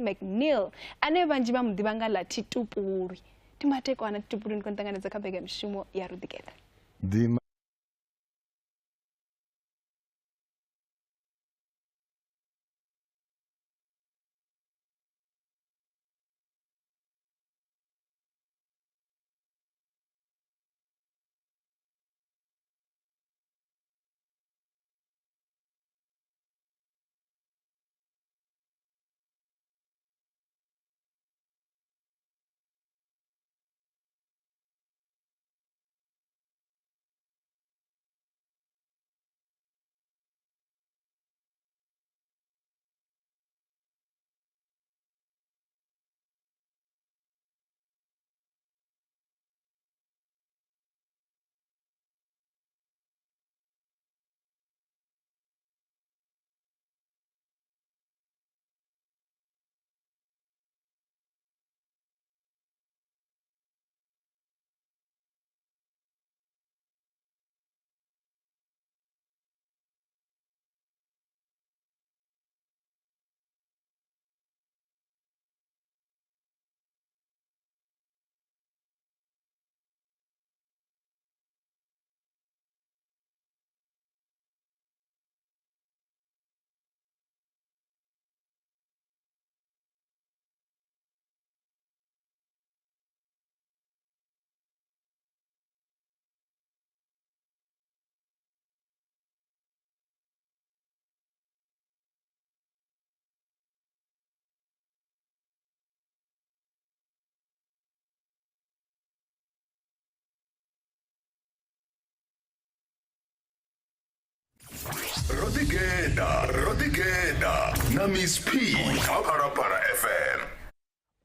Mcneill ane vanji vamudivanga la Thitupulwi timateko ana Thitupulwi ndikontanganedza kabega mishumo ya Rudigeda Rodigeda, Namusi Apartheid FM.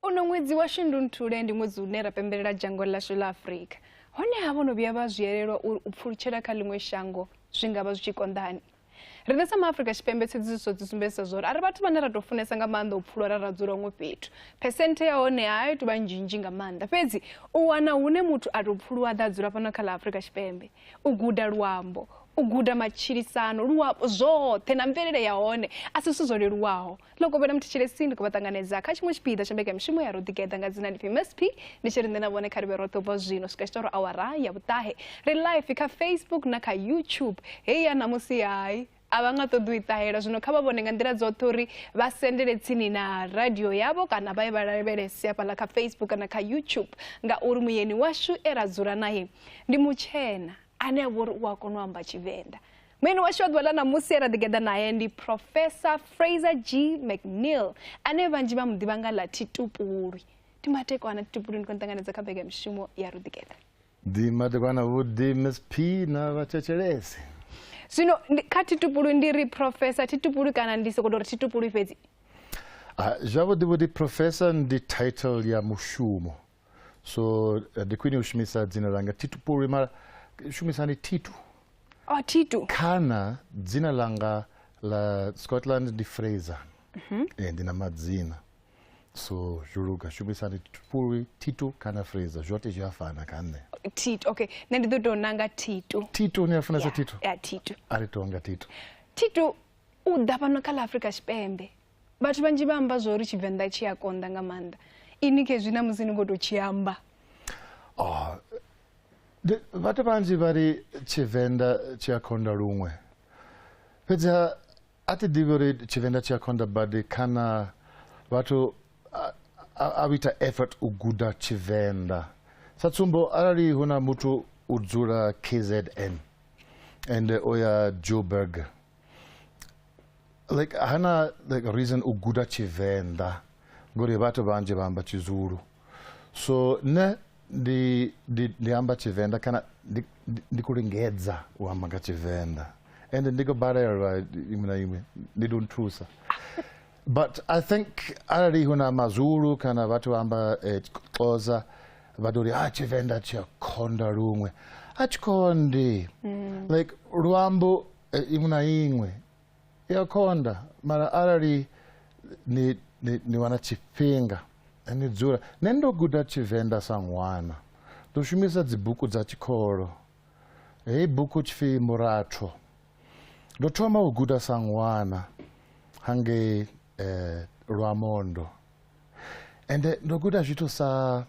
Uno mwezi wa Shundunthule ndi mwezi unera pemberera jango lashu la Africa. Hone havono byaba ziyererwa upfulutshela kha limwe shango zwingaba zwichikondani. Rine sama Africa chipembe tsidziso dzisumbesa zori ari vatu vane ratofunesa nga manda upfulwa radzula umwe fhethu. Percent yaone hayo tuba njinji nga manda. Fedzi uwana hune muthu atopfulwa adadzula pano kha la Africa chipembe. Uguda luambo, uguda machirisano, luwapo zothe na mvelele yaone asisuzolelwaho. Loko vena mtichile sindi kuvatanganeza kha chimwe chipida chambeka mshimo ya Rudigeda nga dzina ndi MSP ndichirinde navone kharibe roto vozino sikastoro awara ya butahe. Re live kha Facebook na kha YouTube. Hey Namusi hai abanga toduitahera zvino kha vavone nga ndira dzotori vasendele tsini na radio yavo kana vai valavelese pala kha Facebook na kha YouTube nga uri muyeni washu eradzura naye ndi muchena ane wakona amba chivenda. Mwene washodwa la Namusi ridigeda naye ndi Professor Fraser Mcneill ane vanji vamudivanga la Thitupulwi timateko ana Thitupulwi ndikontanganedza kabega mishumo ya Rudigeda ndimateko ana vudi MSP na vachechelese zvino kha Thitupulwi ndiri Professor Thitupulwi kana ndise kudori Thitupulwi fedzi zvavo ndivudi Professor ndi title ya mushumo so ndikwini ushumisa dzina langa Thitupulwi mara shumisa ni Thitu. Oh, Thitu. Kana dzina langa la Scotland ndi Fraser. Ndina madzina. So juluka shumisa ni Thitupulwi, Thitu kana Fraser. Jote jafana kane. Thitu, okay. Nendi do nanga Thitu. Thitu ni afuna sa Thitu. Yeah, Thitu. Aritonga Thitu. Thitu udapano kala Africa chipembe. Batu banji bamba zori chivenda chiyakonda nga manda. Inike zvina muzini ngoto chiyamba. Oh, vatu vanji vari chivenda chiyakonda rumwe. Pedza ati divori chivenda chiyakonda badi kana vatu avita effort uguda chivenda. Satsumbo arari huna mutu udzura KZN and oya Joburg. Like hana like reason uguda chivenda. Ngori vatu vanji vamba chizuru. So ne di amba chivenda kana di kuringedza uamba chivenda and ndigo barera imwe ndiduntusa but I think already huna mazuru kana vatu amba xoza vadori chivenda chiyakonda rumwe achikondi like ruambo imwe yakonda mara already ni wana chipinga anidzura nendo guda chivenda sangwana toshumisa dzibuku dza chikoro buku chifi murato ndotoma uguda sangwana hange rwamondo and ndoguda zvito sa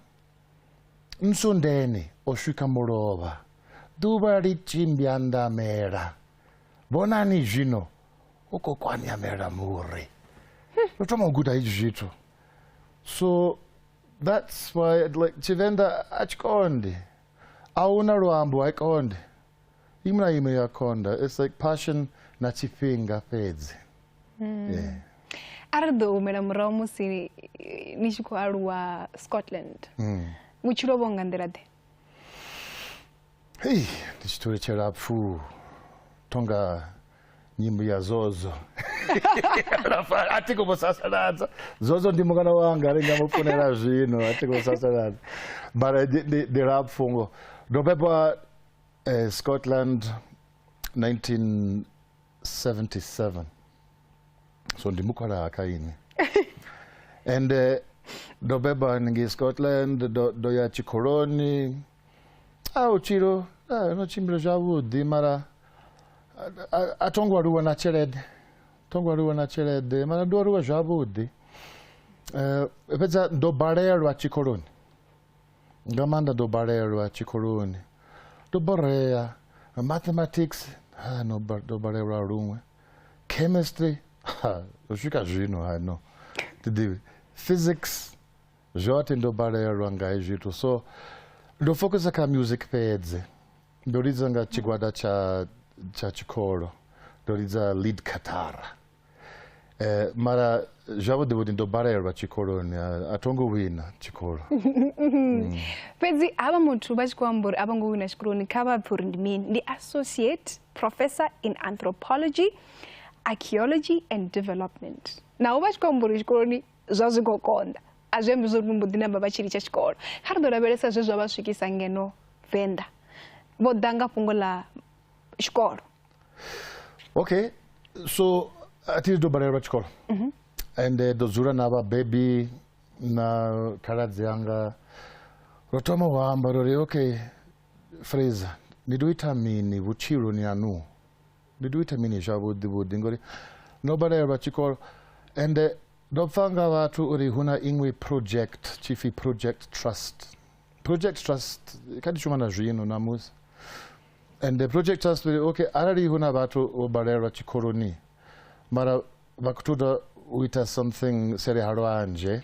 msundeni osvika murova duva richimbyandamera bonani zvino uko kwanyamera muri ndotomaguda izvi zvito. So that's why like chivenda achikondi auna ruambo aikonde imwe naimwe yakonda. It's like passion na chipinga pedzi. Yeah. Ardo umera murau musi nichikuaruwa Scotland. Muchirovonga ndirade. Hey, ndichitorechera pfu tonga nyimbo ya Zozo. Atiko musasaradza. Zozo ndi mukana wanga aringamufunira zvino atiko musasaradza. But the rap fungo. Ndopepa Scotland 1977. So ndimukala akaini. And ndobeba ningi Scotland do ya chikoroni. Uchiro no chimbiro zvavudi mara atongwaruwa na cherede. Tongwaruwa na cherede mara ndoruwa zvavudi. Pedza ndobarerwa chikoroni. Ngamanda ndobarerwa chikoroni. Ndoboreya mathematics ndobarerwa rumwe. Chemistry usvika zvino no. Physics zvote ndobarerwa ngai zvito. So ndofocusa ka music pedze. Ndoridza nga chigwada cha chikoro. Ndoridza lead katara. Mara zvavudi kuti ndobarerwa chikoroni atongowina chikoro. Pedzi ava muthu vachikwamburi avangowina chikoroni kavapfuri ndimini ndi associate professor in anthropology, archaeology and development. Nawo vachikwamburi chikoroni zvazvikokonda azvembizorumumbudinamba vachiri chachikoro harindoraveresa zvezvo vasvikisa ngeno Venda vodanga fungo la chikoro. Okay, so atiri ndobarerwa chikoro and ndozura nava baby na karadzi yanga rotoma wamba rori okay Fraser ndidoita mini vuchiro ni anu ndidoita mini zvavudi ngori ndobarerwa chikoro and ndopfanga vatu uri huna imwe project chifi project trust kadishumana zvino namusi and the project trust okay arari huna vatu obarerwa chikoroni mara vakutoda uita something seri harwanje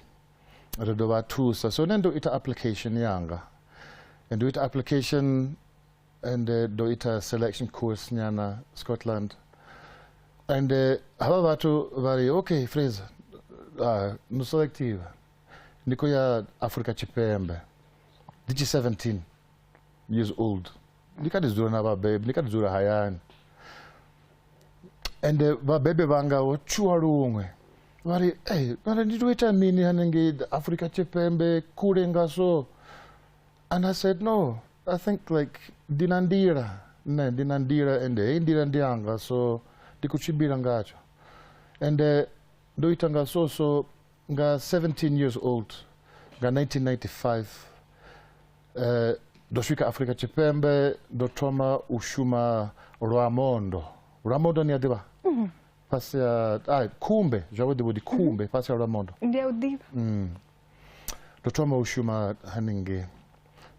redo vatusa so nendo ita application yanga and do ita application and do ita selection course nyana Scotland and hava vatu vari okay Fraser no selectiva niko ya Africa chipembe ndichi 17 years old ndikadzura na babe ndikadzura hayani and babe vanga vochuwa rumwe vari kana nditoita mini hanenge Africa chipembe kurenga so and I said no I think like dinandira and ndira ndianga so ndikuchibira ngacho and ndoita nga so nga 17 years old nga 1995 ndosvika Africa chipembe ndotoma ushuma Ramondo ni adiva pasi ya kumbe zvavudi kumbe pasi ya Ramondo Ndiaudiva ndotoma ushuma haninge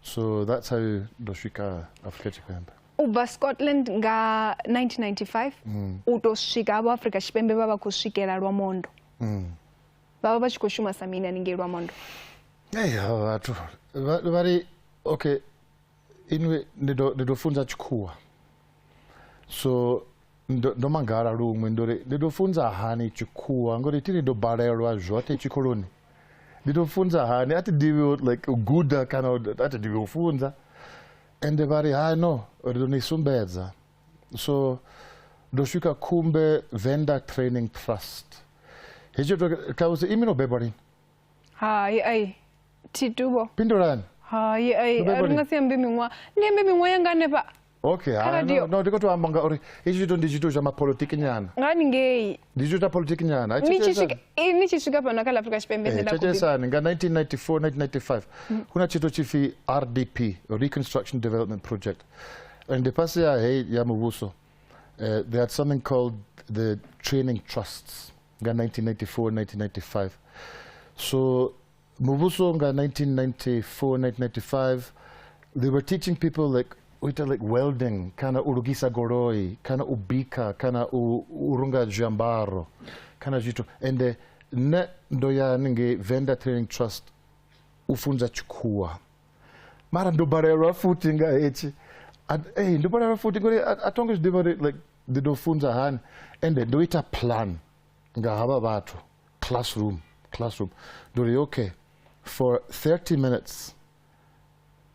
so that's how ndosvika Africa chipembe. Ubva Scotland nga 1995 utosvika avo Africa chipembe vava kusvikira Ramondo vava vachikoshuma samini aninge Ramondo. Vatu vari okay inwe ndidofunza chikuwa so ndomagara rumwe ndidofunza hani chikuwa ngori tiri ndobarerwa zvote chikoroni ndidofunza hani ati divi like uguda kana ati divi ufunza and vari no ridonisumbedza so ndosvika kumbe Venda Training Trust hecho kauze iminobebari hai titubo pindurani hai aringasiya mbimimwa nembimimwa yanga nepa okay no ndikotoamba nga uri ichito ndichito zvamapolitiki nyana ngani ngei ndichita politiki nyana nichisvika pano kala Africa chipembe chechesani nga 1994 1995 kuna chito chifi RDP Reconstruction Development Project and pasi ya muvuso they had something called the training trusts nga 1994 1995 so Muvusonga 1994, 1995, they were teaching people like welding, kana urugisa goroi, kana ubika, kana urunga jambaro, kana jitu. And ne ndoya ninge Venda Training Trust ufunza chukua. Mara ndobarera futi nga echi. Ndobarera futi gore atonga dibare like the dofunza han and do it a plan. Nga haba batu classroom. Dori okay for 30 minutes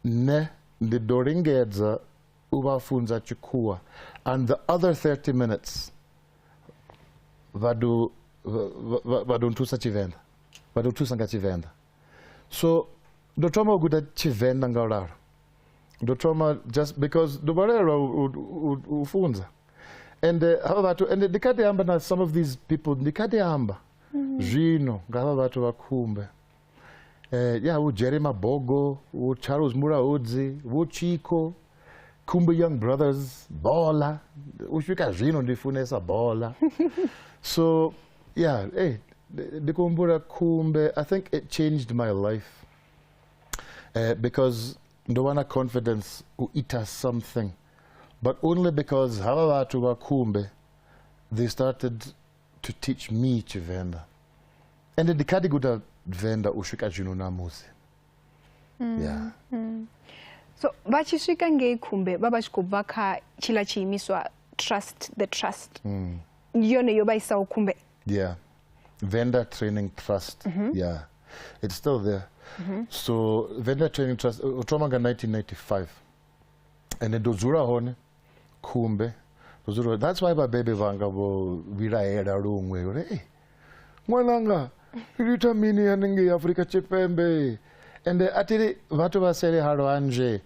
ne the doringedza ubafunza chukua and the other 30 minutes vadu ntusa chivenda vadu tusanga chivenda so dotoma guda chivenda ngaurara dotoma just because dobarera ufunza and and dikade amba na some of these people dikade amba Jino, ngava vatu vakumbe. Jerema Bogo, Charles Muraudzi, Chico, Kumbe Young Brothers, Bola. Ushika Jino difunesa Bola. So, the Kumbura Kumbe, I think it changed my life. Because Ndowana confidence uita something. But only because Havavatu Vakumbe, they started to teach me Venda. And the Kadiguda Venda ushika jino Namusi. Yeah. So vachishika ngei kumbe baba shikubaka chila chimiswa trust the trust. Yone yoba isa kumbe. Yeah. Venda Training Trust. Yeah. It's still there. So Venda Training Trust utomanga 1995. And then dozura hone kumbe. That's why my baby vanga bo vira era rungwe. Hey, mwananga, rita mini aningi Afrika chipembe. And atiri vatu vasere haro anje,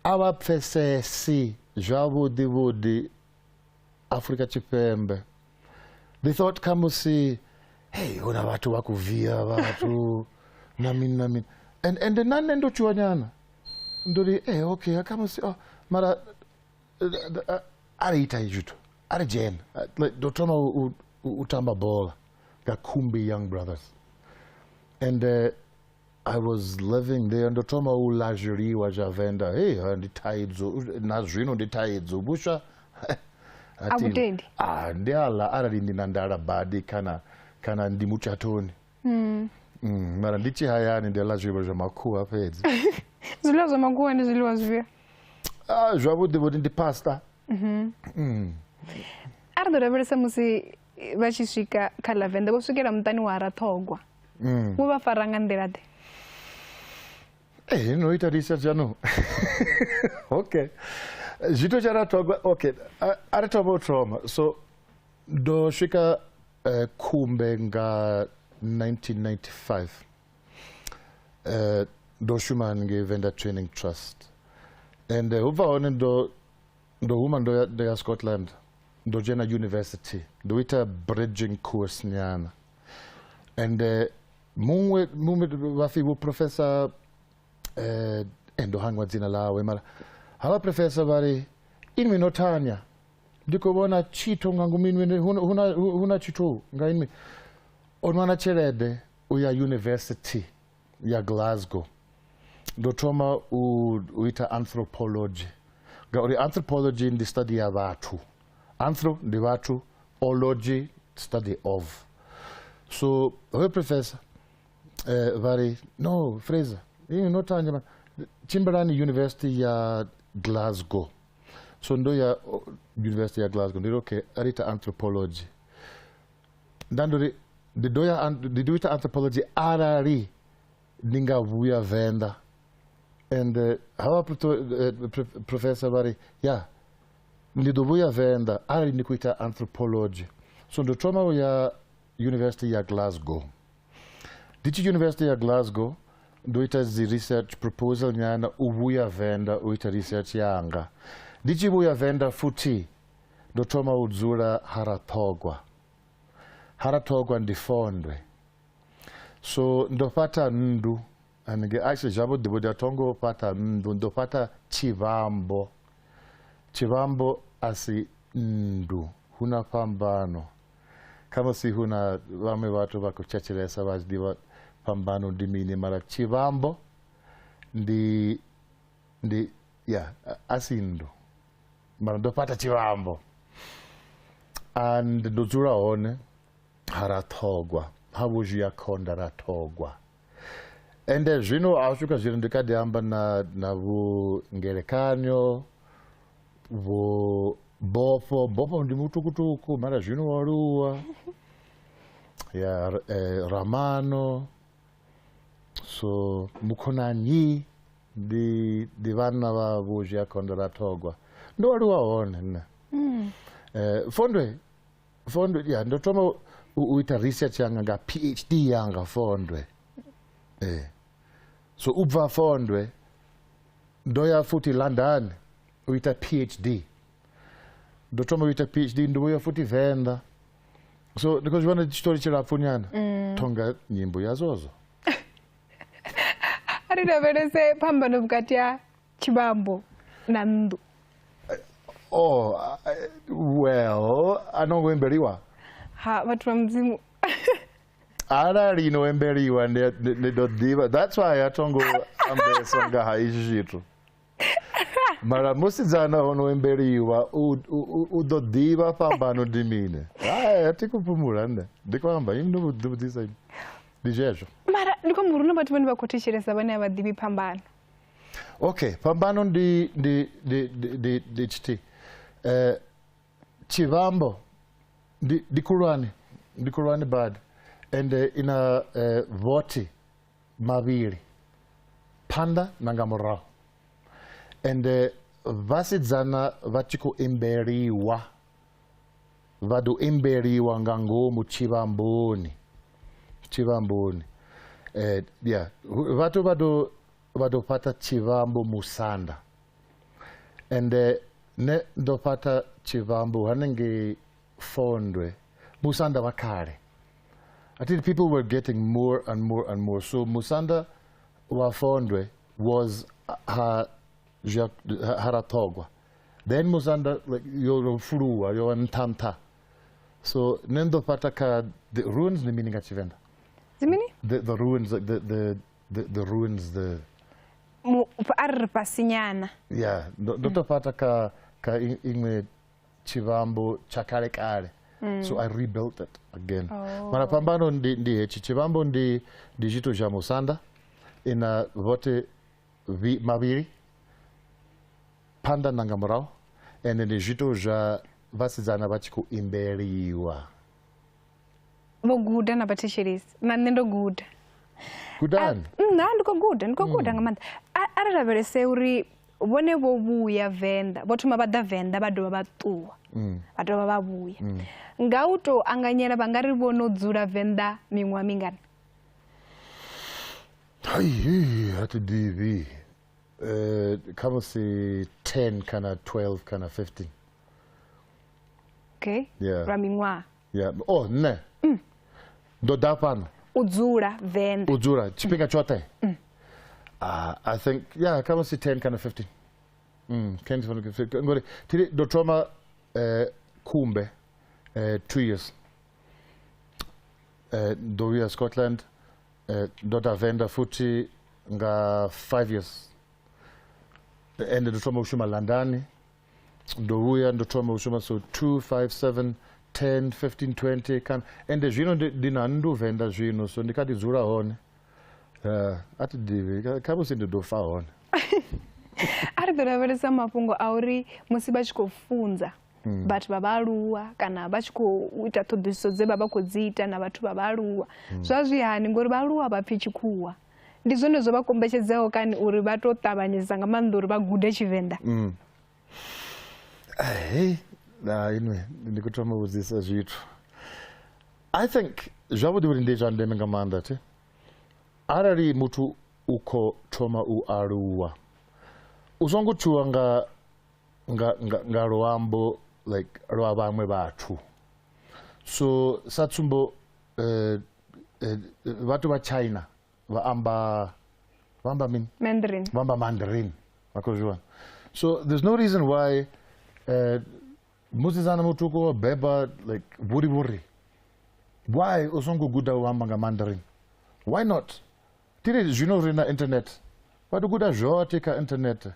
awa pese si jawudi Afrika chipembe. They thought kamusi, hey, una vatu wakuvia vatu namin. And the nanendo chuanyana. Ndori, hey, okay, kamusi, oh, mara. Ari itajuto, ari jen, like dotoma utamba bola, Kumbi Young Brothers, and I was living there. And dotoma ulajiri wajavenda, hey, and the taidzo, nazrino the taidzo busha. Abutendi. Ndiala ari ndinandara badi kana ndimuchatoni. Mara ndichi hayani ndelaji wajamakua pezi. Zilazo makua ndi zilwazvia. Jwabu ndi pasta. Ardo reversa musi vachishika kala Venda kusukira mutani warathogwa. Muva faranga ndirade. No ita research ano. Okay. Jito jaratogwa, okay. Aratobo trauma. So do shika kumbe nga 1995. Do shuman nge Venda Training Trust. And uva onen do woman do Scotland do Jena University do ita bridging course nyana and mumwe wafi wo professor endo hangwa dzina lawe mara hala professor bari inmi notanya ndiko bona chito ngangu minwe huna chito ngainmi onwana cherede uya University ya Glasgow do toma uita Anthropology. Gauri Anthropology in the study of vatu. Anthro, the vatu, ology, study of. So, her professor, no, Fraser, you know, Tanya, Chimberani University ya Glasgow. So, ndo ya University ya Glasgow, ndiro okay, arita Anthropology. Dandori, the doita Anthropology, arari, ninga vuya Venda. And how Professor Bari, nidovuya Venda, ari nikuita Anthropology. So the trauma ya University ya Glasgow. Did University ya Glasgow do it as the research proposal nyana uvuya Venda uita research yanga. Did vuya Venda futi do trauma udzura haratogwa ndifondwe. So ndopata ndu. And actually, Jabo de Budatongo pata ndo pata chivambo. Chivambo asi ndu. Huna pambano. Kama si huna wame watu wako chachelesa wajdiwa pambano ndi mine mara chivambo ndi asindo mara ndopata chivambo and ndodzura one haratogwa havuzhiyakonda ratogwa ende zvino asvika zviri ndikadihamba navungerekanyo bofo ndi mutukutuku mara zvino waruwa ramano so mukonanyi ndi vana vavuzhiyakonda ratogwa ndowaruwa one fondwe ndotoma uita research yanga nga PhD yanga fondwe so ubva fondwe ndoya futi London uita PhD ndotoma uita PhD ndoya futi Venda so ndikoziwana chitori chirapfunyana tonga nyimbo yazozo aridaverese pambano vukati ya chivambo na ndu well anongoemberiwa vatu va mudzimu arari inoemberiwa nedodiva that's why atongo ambesonga haizvi zvito mara musidzana unoemberiwa udodiva pambano ndimine atikupumura ndikwamba imi ndobudzisa imi ndizvezvo mara ndikwambura unobati vanhu vakotecheresa vane havadivi pambano okay pambano ndichiti chivambo ndikurwani bad and ina voti maviri panda nangamurao and vasidzana vachikuemberiwa vadoemberiwa ngangomu chivamboni vatu vadopata chivambo musanda and ne ndopata chivambo hanenge fondwe musanda vakare I think people were getting more and more and more so musanda wa fondwe was haratogwa then musanda like yo furua yo ntanta so nendopata ka the ruins ni meaning achivenda zimini the ruins like the ruins the aripasinyana ndotopata ka imwe chivambo chakare kare so I rebuilt it again mara pambano ndi hechi chivambo ndi chito cha musanda ina vote maviri panda nangamurao and ndi chito cha vasidzana vachikuemberiwa voguda napatecheresi nanendoguda kudani ndikoguda ngamanda ariraverese uri vone vovuya Venda votuma vada Venda vadova vatuwa vadova vavuya ngauto anganyera vangari vonodzura Venda mimwa mingani hati divi kama si 10 kana 12 kana 15 okay ramimwa ne dodapano udzura Venda udzura chipinga chote I think kama si 10 kana 15 ngori tiri dotoma kumbe 2 years doya Scotland dota Venda futi nga 5 years ende dotoma ushuma Londani doya dotoma ushuma so 2 5 7 10 15 20 kan ende zvino ndina ndu Venda zvino so ndikadidzura hone ati divi kama si ndofa hone aritoraveresa mafungo auri musi vachikofunza vatu vavaluwa kana vachikoita thodhiso dzevavakodziita na vatu vavaluwa zvazvihani ngori valuwa vapfi chikuwa ndizvone zvovakombechedzawo kani uri vatotavanyisa ngamanda uri vagude chivenda inwe ndikutomuudzisa zvitu I think zvavudi uri ndezvandeme ngamanda te arari mutu uko toma uaruwa uzongochuwa nga rwambo like rwa vamwe vatu so satsumbo vatu va China vamba Mandarin vakozviwana so there's no reason why musizana mutuko beba like vuri why uzongoguda vamba nga Mandarin why not? Tiri zvino rina internet. Vatu kuda zvote ka internet.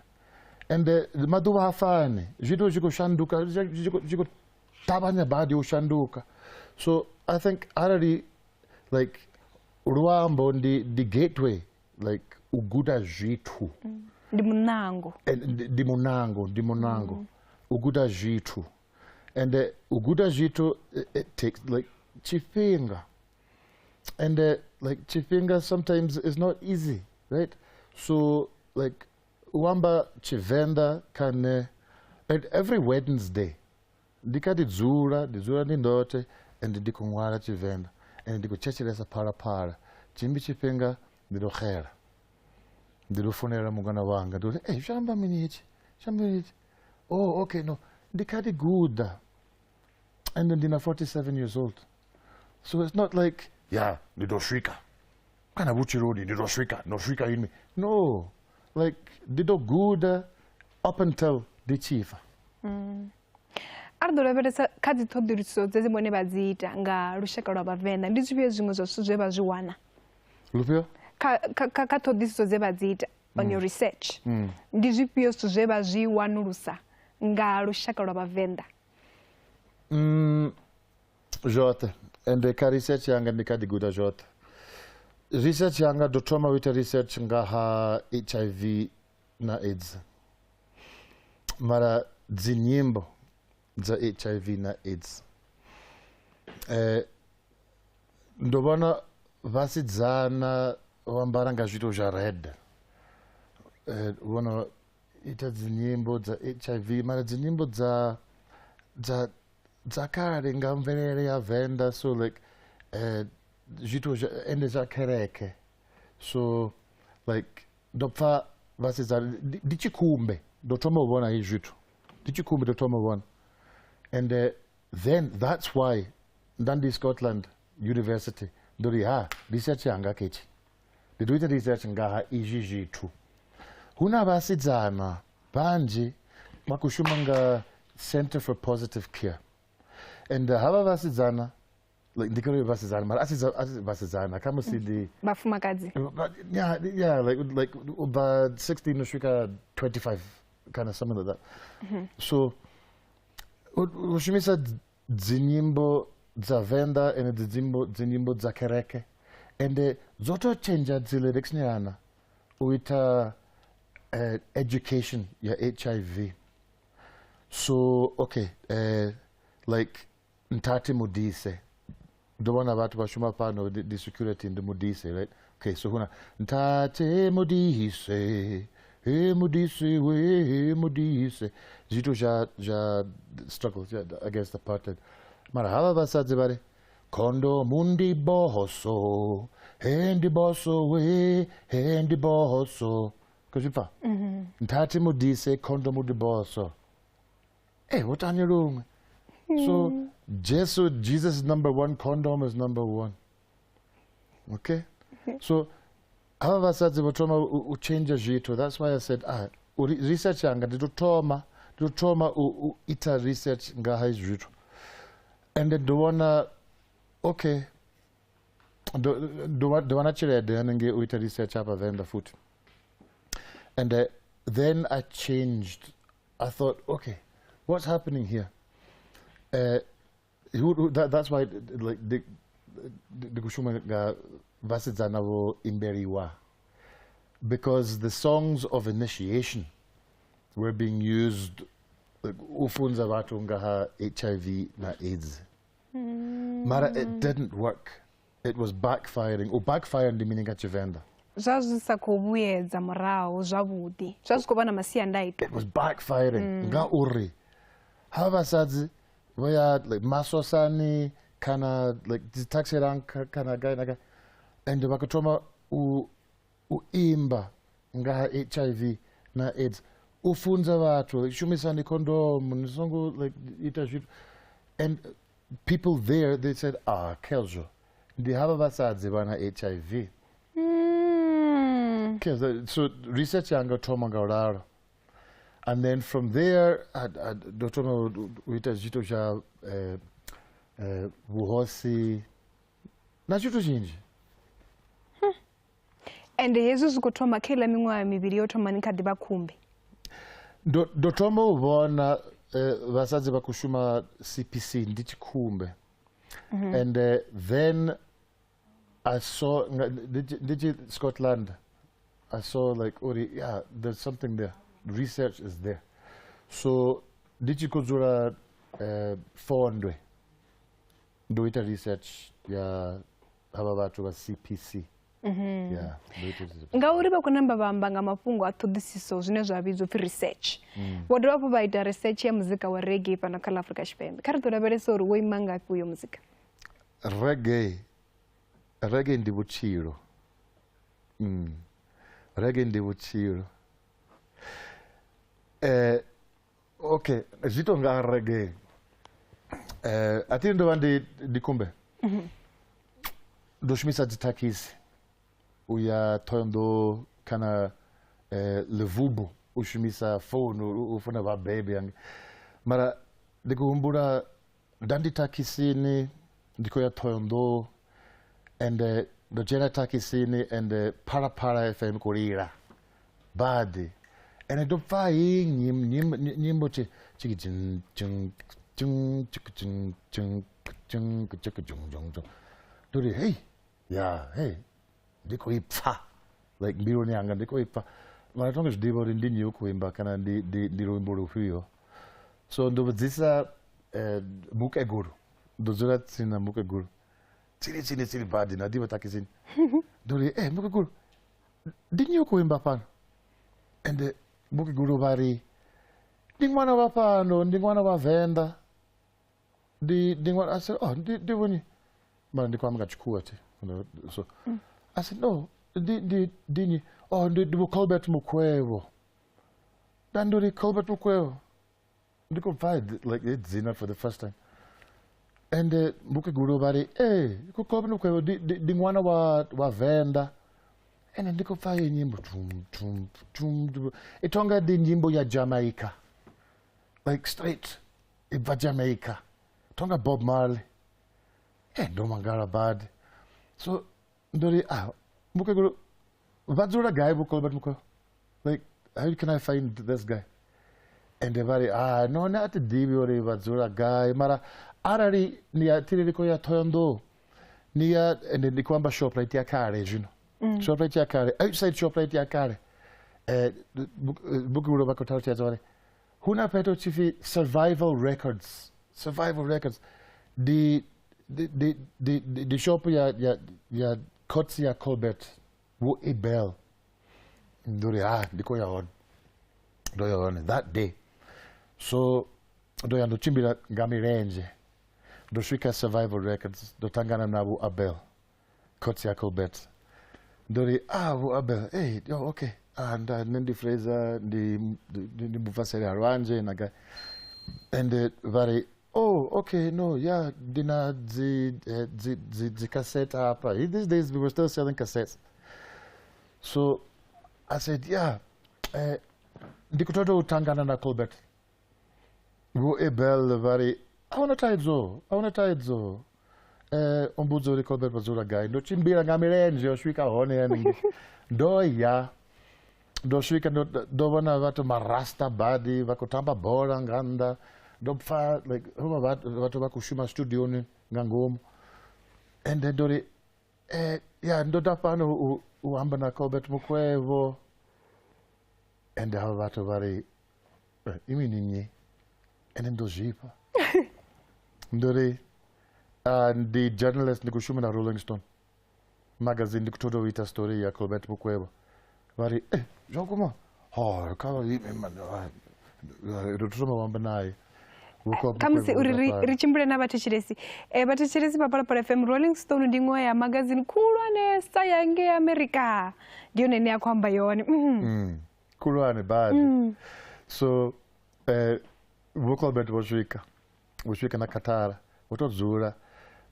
And maduva hafani. Zvitu zvikushanduka, zvikutavanya badi ushanduka. So I think already, like, Ruambo the gateway, like uguda zvitu. Dimunango. Dimunango. Uguda zvitu. And uguda zvitu, it takes like chifinga. And like chifinga sometimes is not easy, right? So like Wamba Chivenda can at every Wednesday, dikati dzura nindote, and dikungwara Chivenda, and diko chechilesa para. Chimbi chifinga didokhera. Didofonera mugana wanga. Hey, shamba minichi. Oh, okay, no. Dikati guda. And then Dina 47 years old. So it's not like, yeah, didoshika. Kana buchi rodi, didoshika, no shika in me. No. Like, dido guda up until the chief. Ardo reveresa kadi thodiriso zeze mone bazita nga rushaka rwa Venda ndizvipe zvimwe zvosuzve bazviwana. Lupio? Ka thodisiso zebazita on your research. Ndizvipe zvosuzve bazviwanurusa nga rushaka rwa Venda. Jote. And ka research yanga ndikadi guda jote. Research yanga dotoma wita research nga ha HIV na AIDS. Mara dzinyimbo za HIV na AIDS. Ndobona vasidzana wambara nga zvito zva red. Vona ita dzinyimbo za HIV mara dzinyimbo dzakare nga mverere ya Venda, so like zvito ende zvakereke. So like ndopfa vasidzana ndichikumbe ndotoma vona izvito. Ndichikumbe ndotoma vona. And then that's why Dundee Scotland University dori research yanga kechi. Didoita research ngaha izvi tu. Huna vasidzana banji makushumanga Center for Positive Care. And hava vasidzana, like ndikore vasidzana, mara vasidzana kama sidi Bafumakadzi. Yeah, like about 16 nosvika 25, kind of something like that. So ushumisa dzinyimbo dza Venda and dzinyimbo dza kereke, and zoto chenja lyrics nyana uita education ya HIV. So okay, like ntati mudise ndobona vatu vashuma pano the security in the mudise, right? Okay, so huna ntati mudise mudise zito ja struggle against apartheid. Mara hava vasadze vari kondo mundi bohoso hendi bohoso kuzvipa ntati mudise kondo mundi bohoso wotani rumwe. So Jesus is number one, condom is number one. Okay? So hava vasadze votoma uchenja zvito. That's why I said research yanga nditotoma ita research ngaha izvito. And then ndowona okay ndowona chirede anenge uita research apa Venda futi. And then I changed. I thought, okay, what's happening here? That's why like the kushuma ga vasidzana vo imberiwa, because the songs of initiation were being used like ufunza vatu ngaha HIV na AIDS. Mara it didn't work. It was backfiring. Backfiring the meaning at Venda. Zvazvisa kuvuyedza murao zvavudi. Zvazvikova na masiandaitwa. It was backfiring. Nga uri. Havasadzi voya like masosani kana like taxiran kana guy and vakatoma uimba ngaha HIV na AIDS. Ufunza vatu shumisani condom nisongo like ita shit. And people there, they said, keljo ndi hava vasadzi vana HIV. Okay, so research yanga toma ngauraro. And then from there dotoma uita zvito zva vuhosi na zvito zhinji. And yezo zikuthoma kila miṅwaha mivhili yo thoma ni kha ḓi vha khumbi. Do thoma u vhona vhasadzi vha khou shuma CPC ndi tshikhumbe. And then I saw Scotland. I saw like, yeah, there's something there. Research is there. So did you kuzura fondwe do it research ya hava vhathu va CPC. Yeah, ngauri vha khou namba vha amba nga mafhungo a ṱhoḓisiso zwine zwa vhidzwa upfi research. Vho dovha hafhu vha ita research ya muzika wa reggae fhano kha Afrika Tshipembe. Kha ri ḓo lavhelesa uri wo ima ngafhi uyo muzika. Reggae ndi vhutshilo. Reggae ndi vhutshilo. Okay, zwito nga reggae. Athi ndo vha ndi kumbe. Do shumisa dzitakisi. Uya Thohoyandou kana levubo u shumisa phone u funa vha baby yange. Mara ndi kuhumbula ndandi takisini ndiko ya Thohoyandou and ndo dzhena takisini and Parapara FM kulira badi and ndo pfa hii nyimbo chiki jing dori hey yeah hey ndiko ipfa like mbironi yanga ndiko ipfa mara tonge zvidiva uri ndinyi ukuimba kana ndi ruimbo rufhio so ndobvisa mukeguru ndodzora tsina mukeguru tsiri badi nadiva takisini ndori mukeguru ndinyi ukuimba pano and mukeguru vari ndi mwana wa pano ndi mwana wa Venda ndi mwana ase ndivoni mara ndikwamga chikuwati so I said no dini ndi Colbert Mukwevo dandori Colbert Mukwevo ndiko find like it's zina for the first time and mukeguru vari ko Colbert Mukwevo ndi mwana wa Venda and ndiko find nyimbo tum itonga di nyimbo ya Jamaica like straight ibva Jamaica tonga Bob Marley ndo mangara bad so ndori mukeguru vadzura guy bu Colbert Mukwevo like how can I find this guy and vari no not divi ori vadzura guy mara arari ni atiririko ya Thohoyandou ni ya and ndikwamba shoprite ya kare you know shoprite ya kare outside shoprite ya kare mukeguru vakotauti zvare huna peto chifi survival records the shop ya kotsi ya Colbert wo ibel ndori ndiko yaona ndo yaona that day so ndo yando chimbira ngamirenje ndo swika survival records ndo tangana nabo Abel kotsi ya Colbert ndori wo Abel okay and Nandi Fraser ndi mufasiri arwanje naga and vari okay no yeah dina the cassette hapa these days we were still selling cassettes so I said yeah ndikutoda utangana na Colbert wo ebel vari aona taidzo ombudzo ri Colbert vazura guy ndo chimbira ngamirenje osvika hone yani ndosvika ndovona vatu marasta badi vakutamba bhora nganda ndopfa like vatu vakushuma studioni ngangomu and ndori yeah ndoda pano uhamba na Colbert Mukwevo and hava vatu vari imi ninyi and ndozvipa ndori ndi journalist ndikushuma na Rolling Stone magazine ndikutodoita story ya Colbert Mukwevo vari zvakuma kava rotoma vamba naye kamsi uri richimbure na vatechiresi vatechiresi paParapara FM Rolling Stone ndimwe ya magazine kulwanesa yange America ndiyo nene yakwamba yoni kulwane bad so Colbert vosvika na Katara votodzura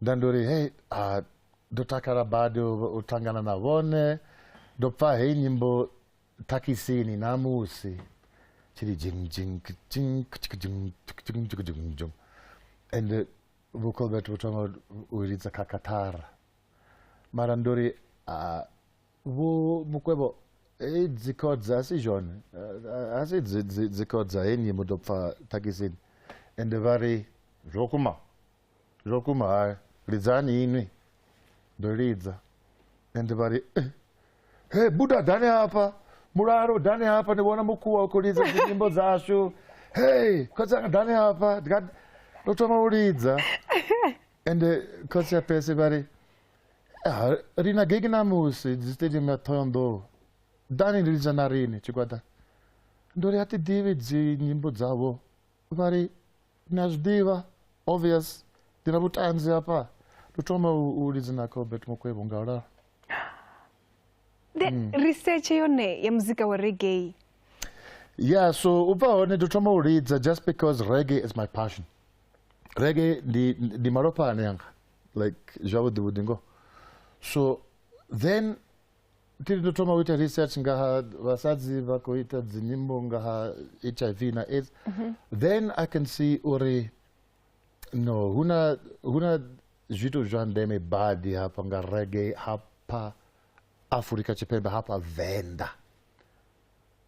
ndandori hey ndotakara bado utangana na vone ndopfa hei nyimbo takisini Namusi chiri jing and Colbert votanga uiridza kakatara mara ndori mukwebo dzikodza sijone asi dzikodza enye mudopfa takisini ende vari zvokuma ridzani inwi ndoridza ende vari hey buda dhane apa muraro dhane apa ndibona mukuwa ukuridza nyimbo dzashu hey kotsanga dhane apa ndotoma uridza ende kotsi yapese vari rina gig namusi stadium ya Thohondo dhani ndiridza narini chikwata ndori hatidivi nyimbo dzavo vari nazvidiva obvious ndina vutanzi apa ndotoma uridza naCobert Mukwebo ngaurara research yone ya muzika wa reggae. Yeah, so upaone ndotoma uridza just because reggae is my passion. Reggae di maropa ananga, like javo di budingo. So then tiri ndotoma uita research ngaha vasadzi vakoita dzinyimbo ngaha HIV na AIDS. Then I can see uri no huna zvitu zvandeme badi hapa nga reggae hapa Afrika Chipembe hapa Venda.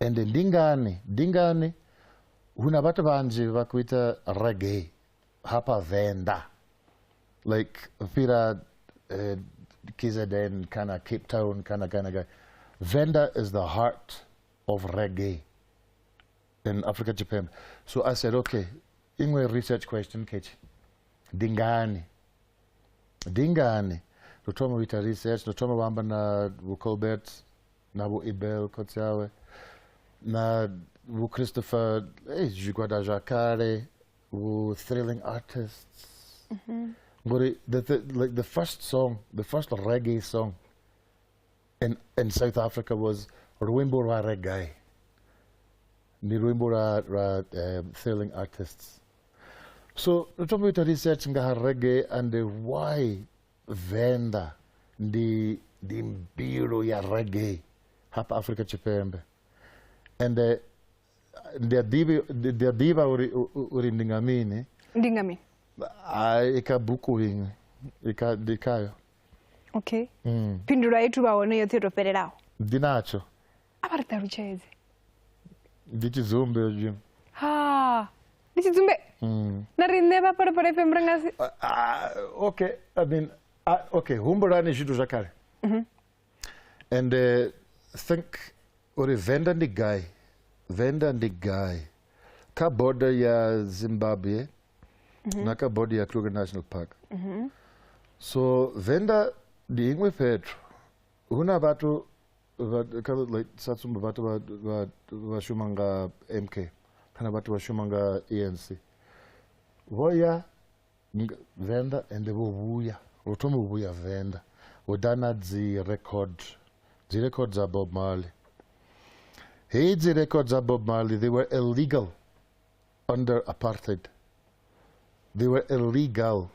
Ende ndingani huna vatu vanji vakuita reggae hapa Venda. Like pira KZN kana Cape Town kana guy. Venda is the heart of reggae in Africa Chipembe. So I said, okay, ingwe research question kechi. Dingani. Ndotoma uita research, ndotoma wamba na Colbert, na Ibel Kotsawe, na Christopher, Jigwada Jacare, thrilling artists. But like the first reggae song in South Africa was Rwimbo Ra Reggae. Ni Rwimbo Ra thrilling artists. So ndotoma uita research ngaha reggae and why Venda ndi mbiru ya reggae hapa Afrika Chipembe. And the diva uri ndingami. Ikabuku hingi. Dikayo. Okay. Pindura yetu waone yote ropererao. Dinacho. Aparta rucheze. Dichizumbe jim. Ha. Dichizumbe. Narineva para pembrangasi. Okay, I mean okay, humborani zvitu zvakare. And think uri Venda ndi guy ka border ya Zimbabwe na ka border ya Kruger National Park. So Venda ndi imwe petro huna vatu like satsumba vatu vashumanga MK kana vatu vashumanga ANC voya Venda and vovuya Rotomo Buya Venda, Odana the records are Bob Marley. Hey, the records are Bob Marley, they were illegal under Apartheid. They were illegal.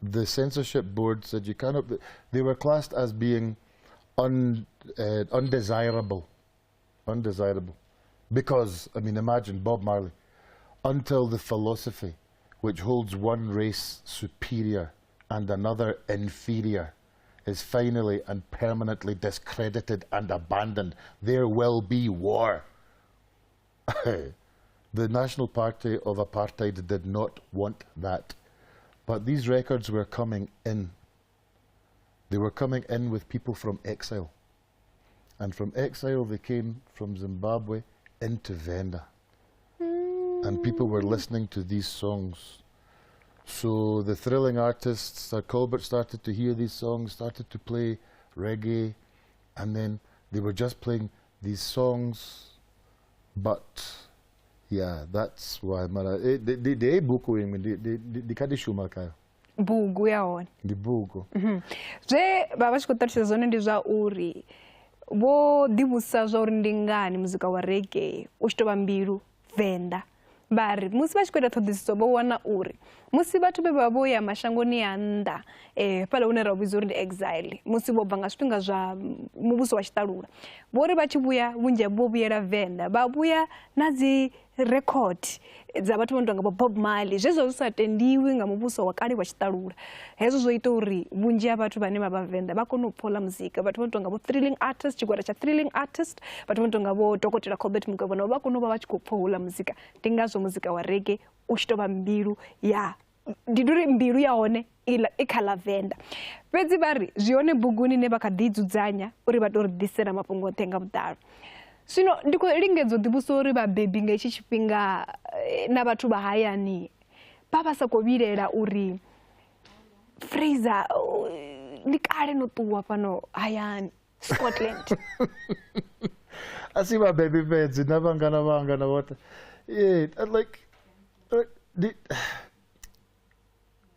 The censorship board said you cannot, they were classed as being undesirable. Because, I mean, imagine Bob Marley, until the philosophy which holds one race superior and another inferior is finally and permanently discredited and abandoned, there will be war. The National Party of Apartheid did not want that. But these records were coming in. They were coming in with people from exile. And from exile they came from Zimbabwe into Venda. And people were listening to these songs. So the thrilling artists, Colbert started to hear these songs, started to play reggae, and then they were just playing these songs. But yeah, that's why the buku the kadishuma kayo. Bugu yaone. The bugu. Je baba chikotarisha zone ndi zva uri wo dibusa zva uri ndingani muzika wa reggae uchitova mbiru Venda. Bari musi vachikwenda thodziso vowana uri musi vatu vevavoya mashangoni ya nnda pala une raubizwa uri ndi exile musi vobva nga zwifhinga zva muvhuso wa chitalula vori vachivuya vunzhi vovyela Venda vavuya na record dza vhathu vho tonga Bob Marley zvezwo zwi sa tendiwi nga muvhuso wa kale wa tshitalula hezwo zwo ita uri vhunzhi ha vhathu vhane vha vha Venda vha kone u pfola muzika vhathu vho tonga vho thrilling artist tshigwada tsha thrilling artist vhathu vho tonga vho Dokotela Colbert Mukwevho vha kone u vha vha tshi khou pfola muzika ndi ngazwo muzika wa reggae u tshi tovha mbilu ya ndiduri mbilu ya hone i kha la Venda fhedzi vhari zwi hone buguni ne vha kha ḓi dzudzanya uri vha tou ri ḓisela mafhungo oṱhe nga vhuḓalo zwino ndi khou lingedza u ḓivhusa uri vhabebi nga itshi tshifhinga na vhathu vha hayani vha sa khou vhilela uri Fraser ndi kale no ṱuwa fhano hayani Scotland asi vhabebi fhedzi na vhangana vhanga na vhoṱhe like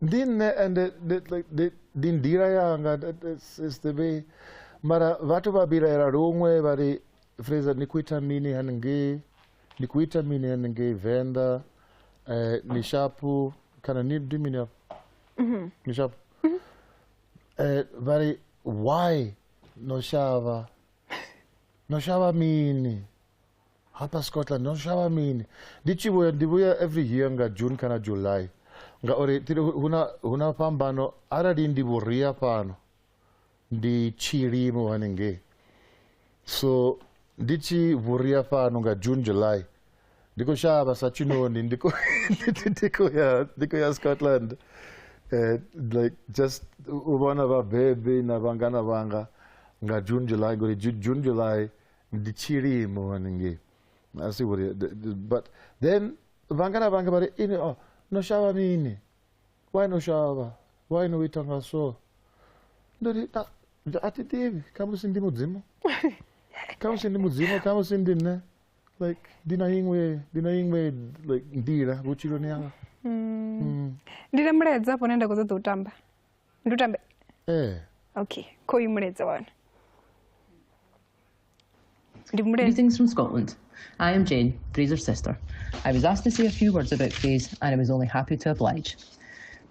Dinne and the ndira yanga is the way mara vatu babira era rumwe vari Fraser nikuita mini hanenge nikuita mini hanenge Venda nishapu kana ni dimini up nishapu vari why no shava mini hapa Scotland no shava mini ndichibuya every year nga June kana July ngauri tiri huna pambano arali ndi vhuria pano ndi chilimo hanenge so ndichi vhuria pano nga June July ndiko shava sachinoni ndiko ya Scotland like just ubona va baby na vangana vanga nga June July ngori June July ndi chilimo hanenge asi vhuria but then vangana vanga bari no shower mini. Why no shower? Why no itanga so? Ndori atitivi kama sindi mudzimu. Kama sindi mudzimu, kama sindi ne. Like dina ingwe like ndira kuchiro ni yanga. Ndira mredza hapo nenda kuzoda utamba. Ndutambe. Okay. Ko imredza wana. Greetings from Scotland. I am Jane, Fraser's sister. I was asked to say a few words about Fraser and I was only happy to oblige.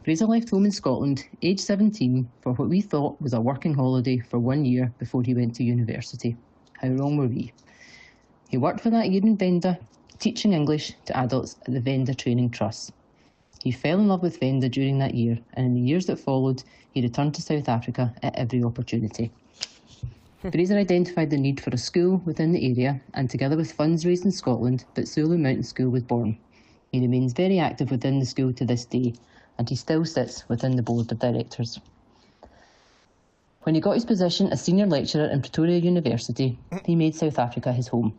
Fraser left home in Scotland, aged 17, for what we thought was a working holiday for 1 year before he went to university. How wrong were we? He worked for that year in Venda, teaching English to adults at the Venda Training Trust. He fell in love with Venda during that year, and in the years that followed, he returned to South Africa at every opportunity. Fraser identified the need for a school within the area, and together with funds raised in Scotland, Thitupulwi Mountain School was born. He remains very active within the school to this day, and he still sits within the board of directors. When he got his position as senior lecturer in Pretoria University, he made South Africa his home.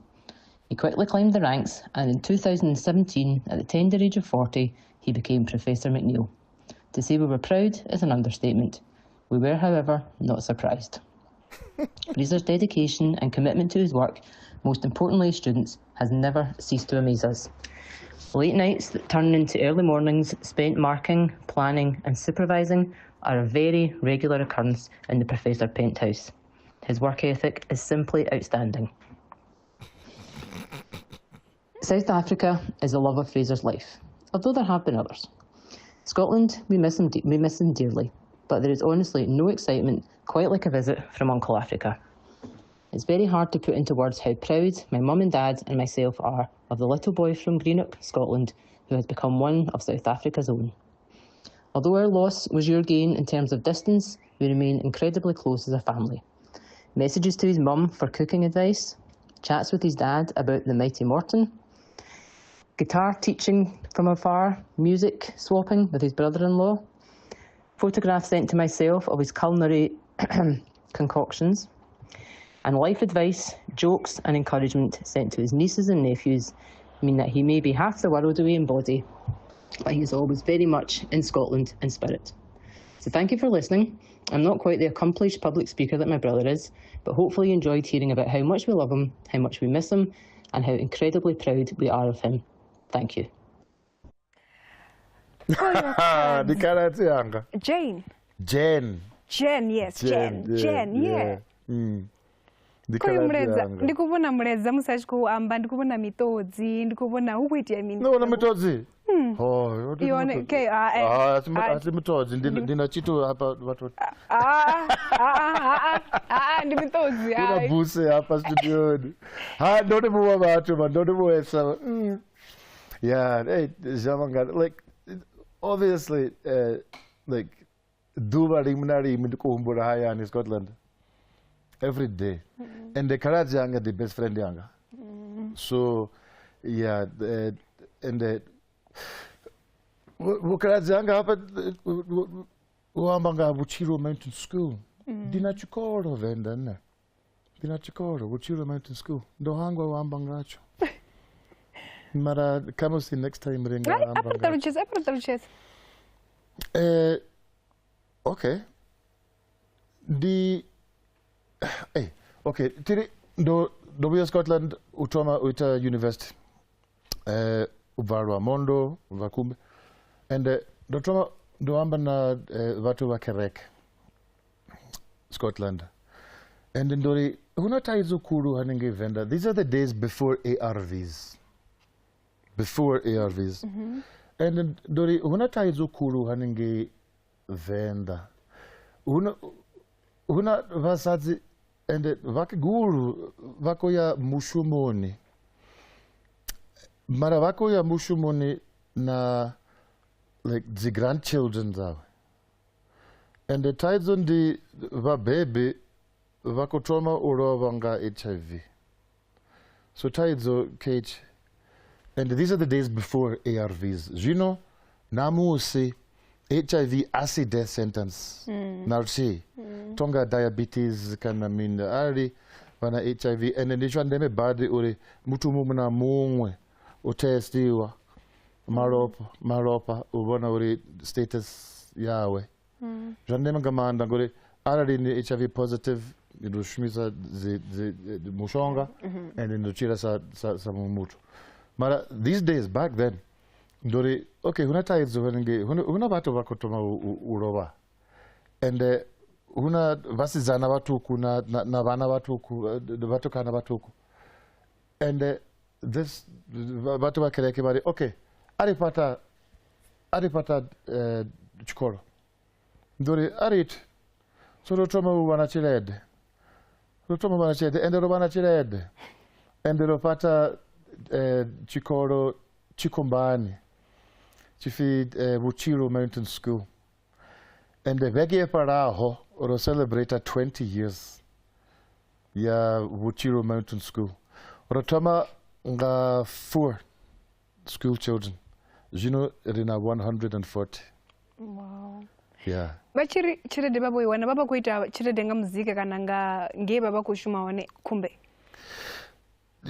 He quickly climbed the ranks, and in 2017, at the tender age of 40, he became Professor Mcneill. To say we were proud is an understatement. We were, however, not surprised. Fraser's dedication and commitment to his work, most importantly his students, has never ceased to amaze us. Late nights that turn into early mornings spent marking, planning and supervising are a very regular occurrence in the Professor penthouse. His work ethic is simply outstanding. South Africa is the love of Fraser's life, although there have been others. Scotland, we miss him dearly, but there is honestly no excitement quite like a visit from Uncle Africa. It's very hard to put into words how proud my mum and dad and myself are of the little boy from Greenock, Scotland, who has become one of South Africa's own. Although our loss was your gain in terms of distance, we remain incredibly close as a family. Messages to his mum for cooking advice, chats with his dad about the mighty Morton, guitar teaching from afar, music swapping with his brother-in-law, photographs sent to myself of his culinary concoctions, and life advice, jokes and encouragement sent to his nieces and nephews mean that he may be half the world away in body, but he is always very much in Scotland in spirit. So thank you for listening. I'm not quite the accomplished public speaker that my brother is, but hopefully you enjoyed hearing about how much we love him, how much we miss him, and how incredibly proud we are of him. Thank you. Jane. Jen. Jen, yes, Jen, yeah. Mureza, ndikubona mureza musachi kuamba, ndikubona mitodzi, ndikubona ukuiti mini. No, na mitodzi. Oh, Ione ke ati mitodzi ndina chito hapa watu. Ndi mitodzi. Kuna buse hapa studio. Don't move watu, man, don't move so. Yeah, hey, Jamanga, like obviously like dovha rimwe ndikuhumbura haya in Scotland every day. And the Karaji yanga the best friend yanga. So yeah, and the Karaji yanga hapa uambanga Buchiro Mountain School. Dina chikoro Venda na. Dina chikoro Buchiro Mountain School. Ndo hangwa uambanga acho. Mara kama si next time ringa uambanga. Apartheid. Okay. Hey, okay. Tiri do Scotland utoma uita university. Uvarwa Mondo, Vakumbe. And do toma do amba na watu wa Kerek, Scotland. And ndori huna taizo kuru haninge Venda. These are the days before ARVs. Before ARVs. And ndori huna taizo kuru haninge Venda. Huna vasadzi and vakiguru vako ya mushumoni. Mara vako ya mushumoni na like the grandchildren zao. And the tides on the baby vako trauma urovanga HIV. So tides o cage. And these are the days before ARVs. You know, Namusi HIV acid death sentence. Narchi. Tonga diabetes kana mina ari wana HIV and then nishwa ndeme badi uri mutu mumuna mungwe utestiwa maropa ubona uri status yawe. Jandeme gamanda ngore ari ni HIV positive irushmisa zi mushonga and then uchira sa mumutu. Mara these days back then ndori okay huna taizo huna watu wakotoma uroba and huna vasizana vatuku na vana vatuku vatukana vatuku and this vatu vakereke vari okay aripata chikoro ndori arit so rotoma vana chirede and rovana chirede and ropata chikoro chikombani chifi Buchiro Mountain School and the Reggae paraho or celebrate 20 years ya Buchiro Mountain School. Rotoma nga 4 school children. You know, rina 140. Wow. Yeah. Bachiri chirede babo iwana baba kuita chirede nga muzika kana nga nge baba kushuma wane kumbe.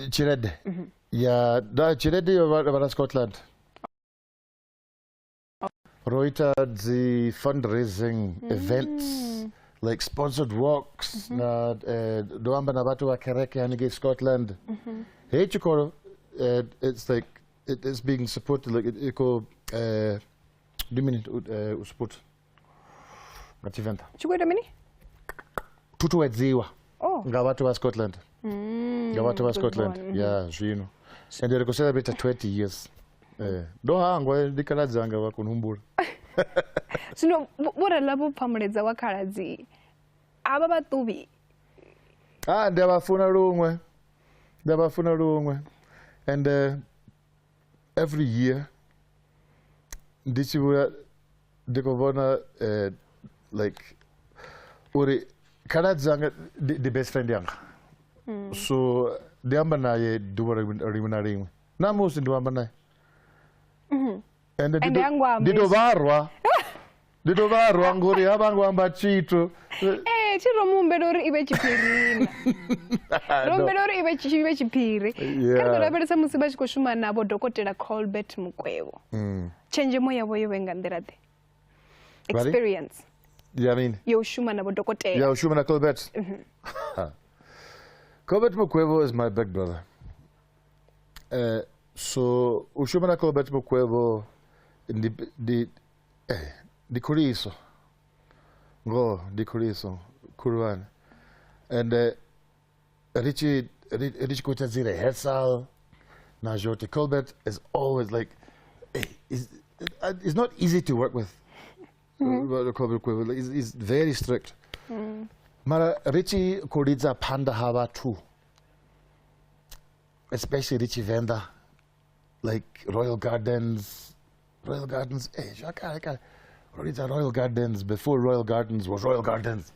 Chirede. Yeah, da chirede yo Scotland. Roita the fundraising events like sponsored walks na doamba na watu wa Kereke hanige Scotland. Hey chikoro, it's like it is being supported like it called support. Ngativenta. Chikoro mini? Tutu edziwa. Oh. Nga watu wa Scotland. Nga watu wa Scotland. Yeah, you know. And they celebrate 20 years. Do hangwa dikaladza wakunumbura. Sino bora labo pamuleza wakalazi. Aba batubi. Ndabafuna rumwe. And every year ndichibura ndikubona like uri kaladza the best friend yanga. So ndiamba naye dovha rimwe. Namusi ndiamba naye. And didovarwa ngori havangwamba chito chiro mumbedori ive chipirina rombedori ive chipiri kandi raberesa musi vachikoshuma navo dhokotera Colbert Mukwevo chenjemo yavo ive nga ndirade experience yoshuma navo dhokotera yoshuma na Colbert. Colbert Mukwevo is my big brother. So ushuma na Colbert Mukwevo di kuriso kuruan and Richie kuita zi rehearsal na Joti Colbert is always like, hey, it's not easy to work with. He's very strict. Mara Richie kodidza panda havha too. Especially Richie Venda, like Royal Gardens, hey, Royal Gardens, before Royal Gardens was Royal Gardens.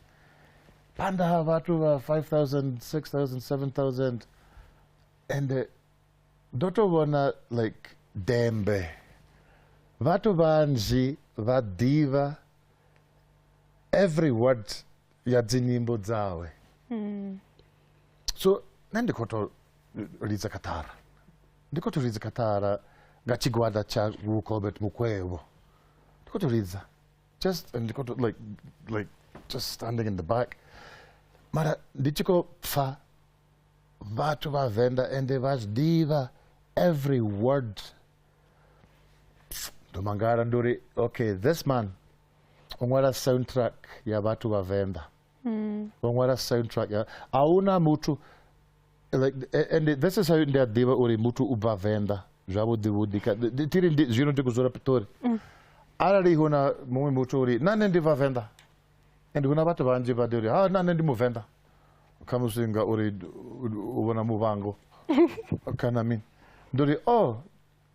Panda havha too, 5,000, 6,000, 7,000. And Dr. Wana, like, Dembe. Vatu vanji, vadiva, every word yadzinimbo dzawe. So, nandikoto ridza katara. Ndikoto ridza katara, gachigwada cha Colbert Mukwevo. Ndikoto ridza. Just, and ndikoto, like, just standing in the back. Mara, ndichiko pfa, vatu va Venda, and they vas diva, every word. Domangara nduri, okay, this man, ongwara soundtrack ya vatu va Venda. Ongwara soundtrack ya, auna mutu, like, and this is how ndia diva uri mutu uba Venda. Jabo divudika, tiri jino tikuzora pitori. Arari huna mumi mutu uri, nane ndiva Venda. And huna vatu vanji vaduri, nane ndi mu Venda. Kamusinga uri ubona muvango. Kana min. Nduri,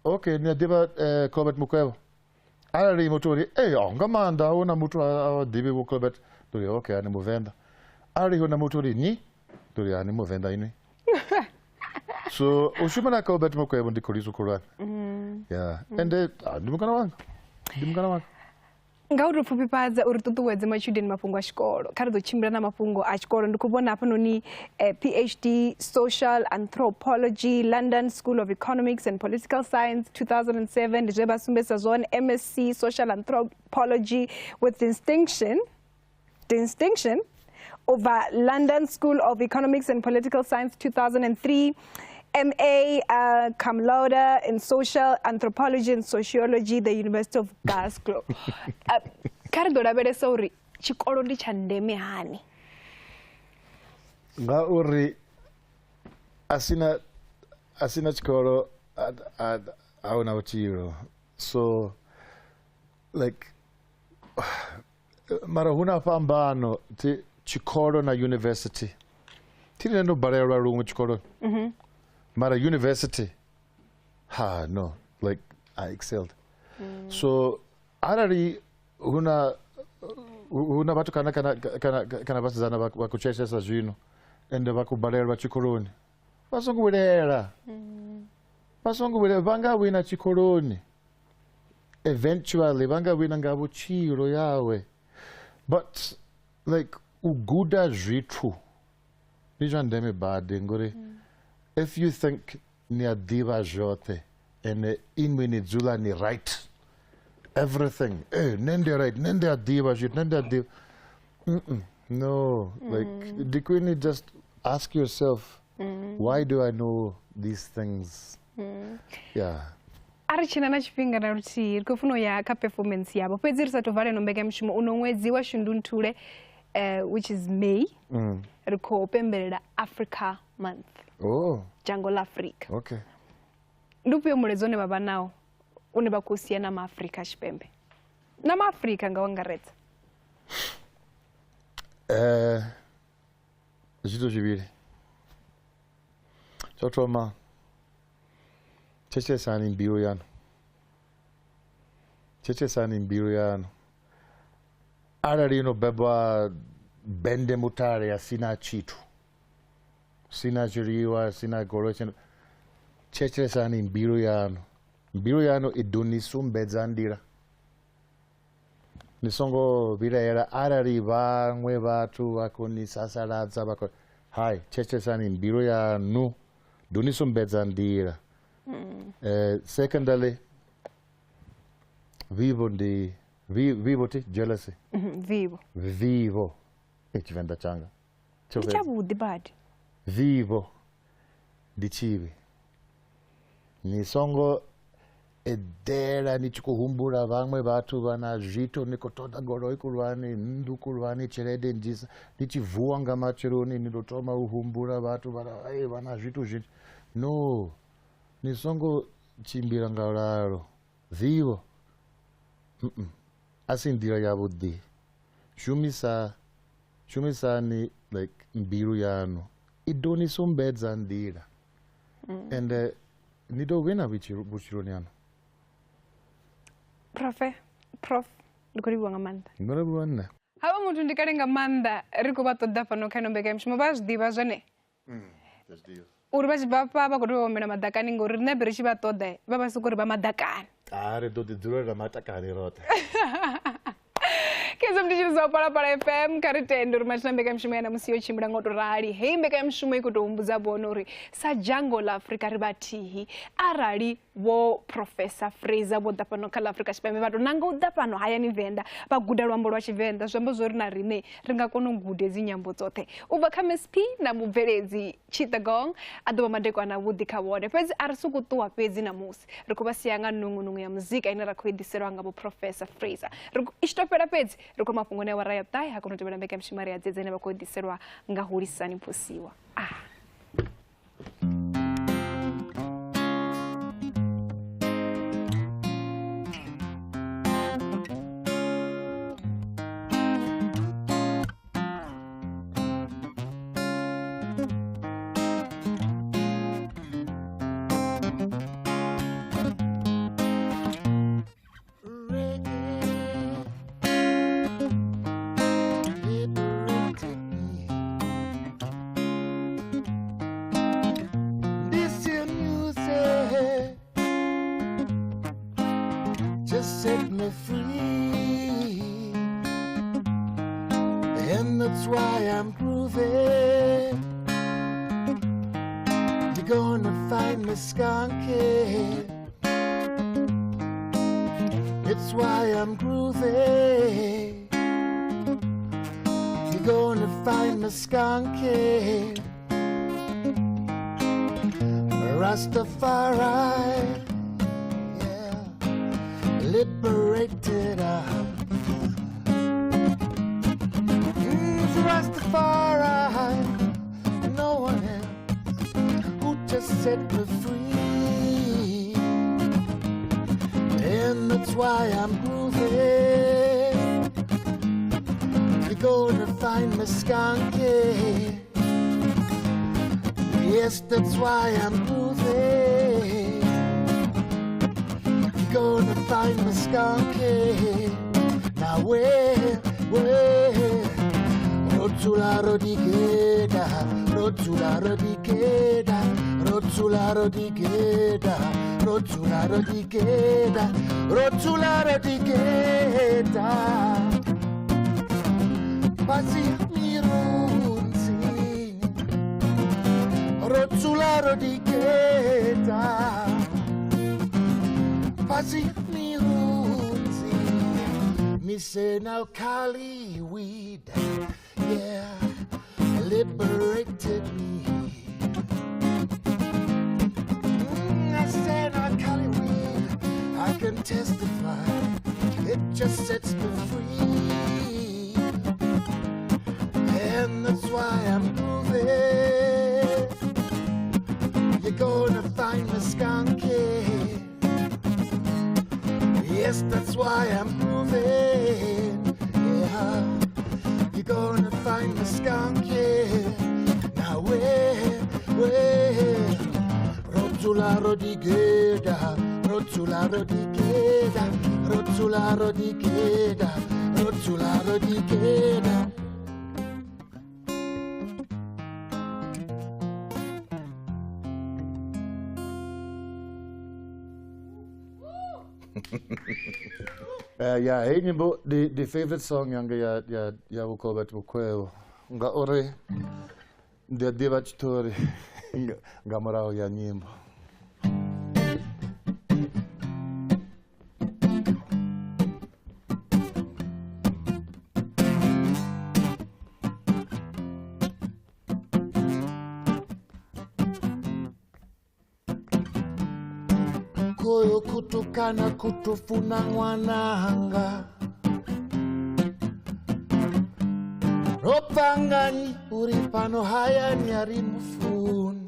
okay, ni diva Colbert Mukwevo. Arari mutu uri, ngamanda huna mutu divi Colbert. Nduri, okay, ani mu Venda. Arari huna mutu uri, ni? Nduri, ani mu Venda ini. So, ushumana Colbert Mukwevo ndi kurisu kurani. Yeah. And ndimukana wanga. Ngauri pfupipadza uri tutuwedze machudeni mapungo a xikolo khari to chimbira na mapungo a xikolo ndikuvona apa noni PhD Social Anthropology, London School of Economics and Political Science 2007 ndizve vasumbesa zvone MSc Social Anthropology with distinction over London School of Economics and Political Science 2003, MA cum laude in Social Anthropology and Sociology, the University of Glasgow. Kari dora bere sauri, chikolo ndi chandeme hani. Nga uri asina chikolo auna uchiro. So, like, mara huna pambano ti chikolo na university. Tiri nendo barera rungu chikolo. Mara university, no, like I excelled. So, arari huna batu kana basi zana bakuchesha sa jino, ende baku barera chikoroni. Basongu wirera. Vanga wina chikoroni. Eventually, vanga wina ngabu chiro yawe. But, like, uguda jitu. Nijandeme bade ngore. If you think ni diva jote and inwini zula ni right, everything, nende right, nende diva jit, nende diva. No, like, the queen just ask yourself, why do I know these things? Yeah. Arichina na chipinga na ruti, kufuno ya ka performance yabo. Pwezi risa tovale no mbega mshumo unomwezi wa shundunture, which is May, riko pembelera Africa Month. Jango la Afrika. Okay. Lupi omulezone baba nao, une bakuhusiana na Afrika shipembe. Na Afrika nga wangareta. Zito jibiri. Chotoma. Cheche sani mbiru yano. Arari no beba bende mutare ya sina chitu. Sina jiriwa, sina gorochen. Cheche sani mbiru yano iduni sumbedzandira. Nisongo vira era arari vamwe vatu vakoni sasaradza vako. Hai, cheche sani mbiru yano duni sumbedzandira. Secondly, vivo ti jealousy. Vivo. Venda changa. Chabu dibadi. Vivo di chivi. Ni songo edera nichikuhumbura vamwe vatu vana zvito nikotoda goroi kurwani ndu kurwani cherede njisa nichivhuwa ngamachironi nindotoma uhumbura vatu vana zvito zvinji no nisongo chimbira ngauraro vivo asi ndira yavudi shumisani like mbiru yano idonisombedza ndira and nidowina buchironi yano Prof, ndikuriwa ngamanda. Ngoriwa nne. Hava muntu ndikalenga manda riko vatoda pano kaino mbeka mshimo vazdiva zvane. Uri vachibva vakutoomera madhakani ngori rinebheri chivatoda vava sikuri vamadhakani. Ari dodidzurira matakani rota. Keza mtichiriza Parapara FM karitendo rumachina mbeka mshimo yana musiyo chimbira ngoto rali hei mbeka mshimo ikutoumbuza bonori sajango la Afrika ribatihi arali wo Professor Fraser bodapano kala Afrika chipembe vato nanga udapano haya ni Venda paguda lwambo lwa chivenda zvambo zori na rine ringakono ngude zinyambo dzote ubva KMSP na mubveredzi Chittagong adoba madeko ana Woody Kawone pezi arisukutuwa pezi na musi rikuba siyanga nungu ya muzika ina rakuidiserwa ngabo Professor Fraser ishtopera pezi riko mafungone wa raya tai hakono tebera mbeka mshimari ya dzedzene bakuidiserwa ngahurisani posiwa set me free, and that's why I'm grooving. You're gonna find me skunky. It's why I'm grooving. You're gonna find me skunky. Rastafari, liberated Rastafari, no one else who just set me free, and that's why I'm grooving. You're gonna find me skunky. Yes, that's why I'm grooving. Gonna find me skunky. Now where, Rotula ridigeda, Rotula ridigeda, Rotula ridigeda, Rotula ridigeda, Rotula ridigeda. Pasi mirunzi, Rotula ridigeda. Pasi mirunzi, me say now Kali weed, yeah, liberated me. I say now Kali weed, I can testify, it just sets me free, and that's why I'm moving. You're gonna find me skunky. Yes, that's why I'm moving. Yeah, you're gonna find me skunky. Now where, Rotula ridigeda, Rotula ridigeda, Rotula ridigeda, Rotula ridigeda. Yeah, hey nyimbo the favorite song yanga ya ukobet ukwewo nga ore ndia diva chitori nga morao ya nyimbo. koyo kutukana kutufuna mwananga ropanganyi uri pano hayani ari mufuni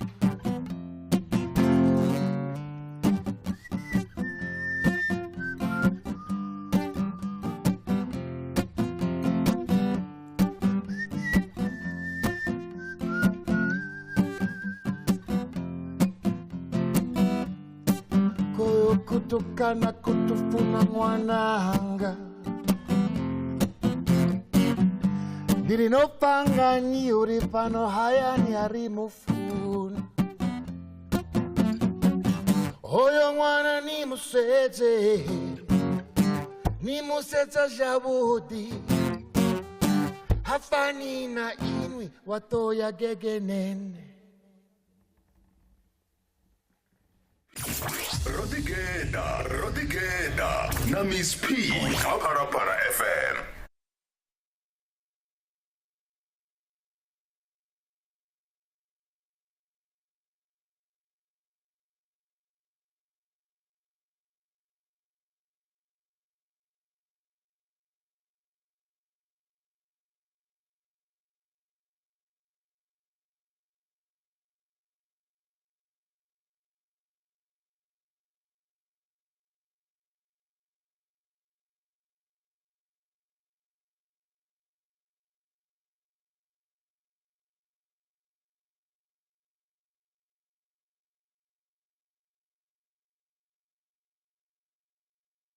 kutukana kutufuna mwananga ndiri nopanganyi uri pano hayani ari mufuni hoyo mwana nimusetse zvavudi hafani na inwi watoya gegenene Rodigeda, na Miss P, Apartheid FM.